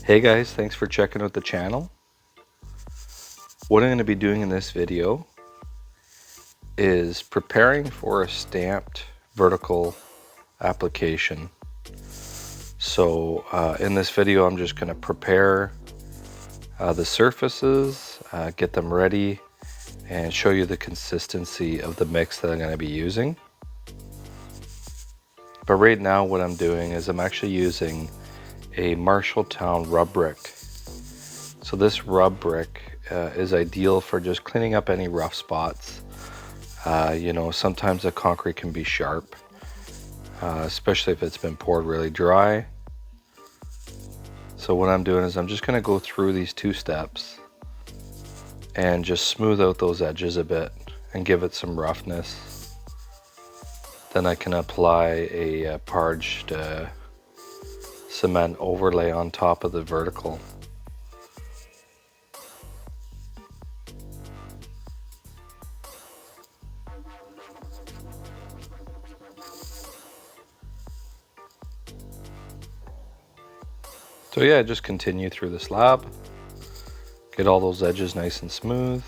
Hey guys, thanks for checking out the channel. What I'm going to be doing in this video is preparing for a stamped vertical application. So in this video I'm just going to prepare the surfaces, get them ready, and show you the consistency of the mix that I'm going to be using. But right now what I'm doing is I'm actually using a Marshalltown rub brick. So this rub brick is ideal for just cleaning up any rough spots. You know, sometimes the concrete can be sharp, especially if it's been poured really dry. So what I'm doing is I'm just going to go through these two steps and just smooth out those edges a bit and give it some roughness. Then I can apply a parged cement overlay on top of the vertical. So yeah, just continue through the slab, get all those edges nice and smooth,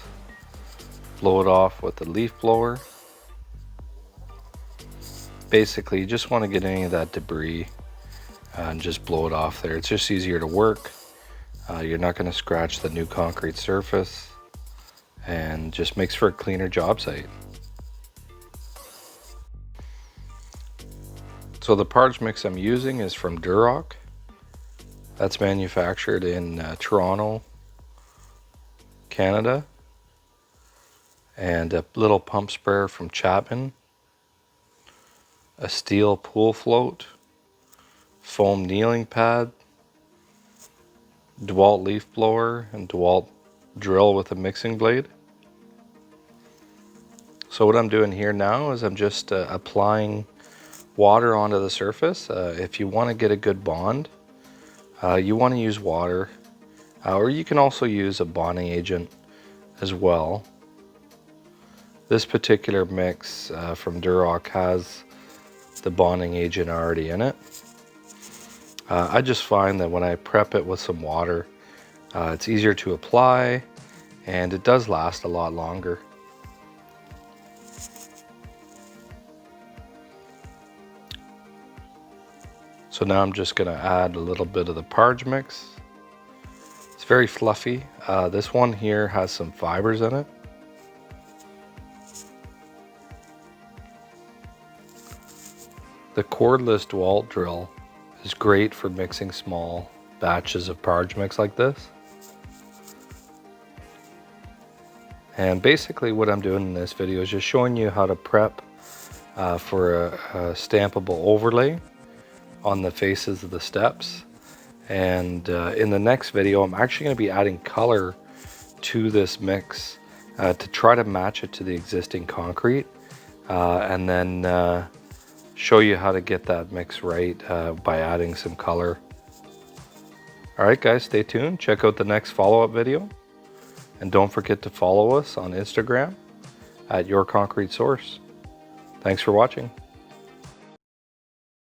blow it off with the leaf blower. Basically, you just want to get any of that debris and just blow it off there. It's just easier to work. You're not going to scratch the new concrete surface, and just makes for a cleaner job site. So the parged mix I'm using is from Duroc. That's manufactured in Toronto, Canada. And a little pump sprayer from Chapman, a steel pool float, foam kneeling pad, DeWalt leaf blower, and DeWalt drill with a mixing blade. So what I'm doing here now is I'm just applying water onto the surface. If you want to get a good bond, you want to use water, or you can also use a bonding agent as well. This particular mix from Duroc has the bonding agent already in it. I just find that when I prep it with some water, it's easier to apply and it does last a lot longer. So now I'm just going to add a little bit of the parged mix. It's very fluffy. This one here has some fibers in it. The cordless DeWalt drill is great for mixing small batches of parged mix like this. And basically what I'm doing in this video is just showing you how to prep for a stampable overlay on the faces of the steps. And in the next video I'm actually going to be adding color to this mix to try to match it to the existing concrete, and then show you how to get that mix right by adding some color. Alright guys, stay tuned, check out the next follow-up video, and don't forget to follow us on Instagram at Your Concrete Source. Thanks for watching.